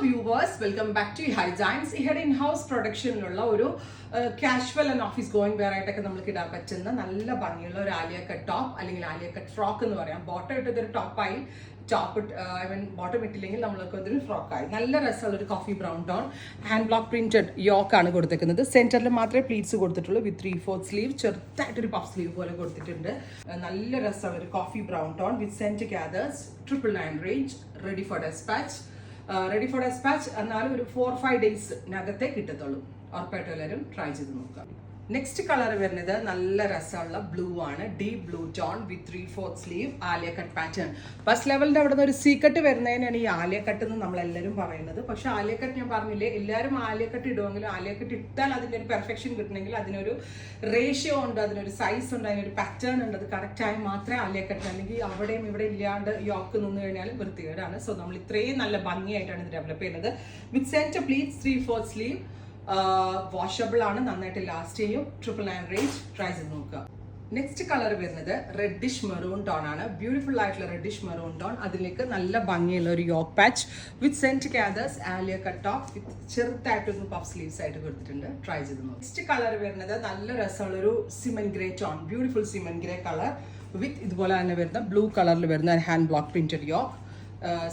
Viewers, welcome back to high jeans. ഇഹയുടെ in house പ്രൊഡക്ഷനിലുള്ള ഒരു casual and office going wear ആയിട്ടൊക്കെ നമുക്ക് ഇടാൻ പറ്റുന്ന നല്ല ഭംഗിയുള്ള ഒരു ആലിയ കട്ട് ടോപ്പ് അല്ലെങ്കിൽ ആലിയ കട്ട് ഫ്രോക്ക് എന്ന് പറയാം. ബോട്ടം ഇട്ടതൊരു ടോപ്പായി, ബോട്ടം ഇട്ടില്ലെങ്കിൽ നമ്മൾക്ക് അതൊരു ഫ്രോക്കായി. നല്ല രസമുള്ള ഒരു coffee brown tone hand block printed yoke ആണ് കൊടുത്തിരിക്കുന്നത്. സെന്ററിൽ മാത്രമേ പ്ലീറ്റ്സ് കൊടുത്തിട്ടുള്ളൂ വിത്ത് 3/4 സ്ലീവ്, ചെറുതായിട്ടൊരു പഫ് സ്ലീവ് പോലെ കൊടുത്തിട്ടുണ്ട്. നല്ല രസമുള്ള ഒരു coffee brown tone with centre gathers, 999 range, ready for despatch. എന്നാലും ഒരു 4-5 ഡേയ്സിനകത്തേ കിട്ടത്തുള്ളൂ. ഉറപ്പായിട്ട് എല്ലാവരും ട്രൈ ചെയ്ത് നോക്കാം. നെക്സ്റ്റ് കളർ വരുന്നത് നല്ല രസമുള്ള ബ്ലൂ ആണ്, deep blue tone with 3/4 sleeve, Alia cut pattern. First ലെവലിന്റെ അവിടെ നിന്ന് ഒരു സീക്കട്ട് വരുന്നതിനാണ് ഈ ആലിയ കട്ട് എന്ന് നമ്മളെല്ലാവരും പറയുന്നത്. പക്ഷെ ആലിയ കട്ട് ഞാൻ പറഞ്ഞില്ലേ, എല്ലാവരും ആലിയ കട്ട് ഇടുമെങ്കിലും ആലിയ കട്ട് ഇട്ടാൽ അതിൻ്റെ ഒരു പെർഫെക്ഷൻ കിട്ടണമെങ്കിൽ അതിനൊരു റേഷ്യോ ഉണ്ട്, അതിനൊരു സൈസ് ഉണ്ട്, അതിനൊരു പാറ്റേൺ ഉണ്ട്. അത് കറക്റ്റായി മാത്രമേ ആലിയ കട്ട്, അല്ലെങ്കിൽ അവിടെയും ഇവിടെ ഇല്ലാണ്ട് യോക്ക് നിന്ന് കഴിഞ്ഞാൽ വൃത്തികേടാണ്. സോ നമ്മൾ ഇത്രയും നല്ല ഭംഗിയായിട്ടാണ് ഇത് ഡെവലപ്പ് ചെയ്യുന്നത്. With centre pleats, 3/4 sleeve, washable ആണ്, നന്നായിട്ട് ലാസ്റ്റ് ചെയ്യും. 999 റേഞ്ച്, ട്രൈ ചെയ്ത് നോക്കുക. നെക്സ്റ്റ് കളർ വരുന്നത് റെഡിഷ് മെറൂൺ ടോൺ ആണ്. ബ്യൂട്ടിഫുൾ ആയിട്ടുള്ള റെഡിഷ് മെറൂൺ ടോൺ. അതിലേക്ക് നല്ല ഭംഗിയുള്ള ഒരു yoke patch with centre gathers, Alia cut top with ചെറുതായിട്ടൊന്ന് പഫ് സ്ലീവ്സ് ആയിട്ട് കൊടുത്തിട്ടുണ്ട്. ട്രൈ ചെയ്ത് നോക്കുക. നെക്സ്റ്റ് കളർ വരുന്നത് നല്ല രസമുള്ള ഒരു cement grey tone, beautiful cement grey colour with ഇതുപോലെ തന്നെ വരുന്ന ബ്ലൂ കളറിൽ വരുന്ന hand block printed yoke,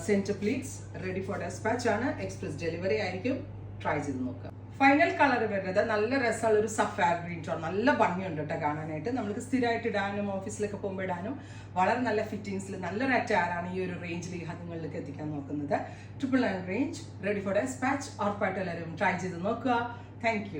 centre pleats, ready for despatch ആണ്, എക്സ്പ്രസ് ഡെലിവറി ആയിരിക്കും. ട്രൈ ചെയ്ത് നോക്കുക. ഫൈനൽ കളർ വരുന്നത് നല്ല രസമുള്ള ഒരു സഫാർ ഗ്രീൻ ടോൺ. നല്ല ഭംഗിയുണ്ട് കേട്ടോ കാണാനായിട്ട്. നമുക്ക് സ്ഥിരമായിട്ട് ഇടാനും ഓഫീസിലൊക്കെ പോകുമ്പോൾ ഇടാനും വളരെ നല്ല ഫിറ്റിങ്സിൽ നല്ലൊരു അറ്റാറാണ് ഈ ഒരു റേഞ്ചിൽ ഈ നിങ്ങളിലേക്ക് എത്തിക്കാൻ നോക്കുന്നത്. 999 റേഞ്ച്, റെഡി ഫോർ ഡെസ്പാച്ച്. ഉറപ്പായിട്ട് എല്ലാവരും ട്രൈ ചെയ്ത് നോക്കുക. Thank you.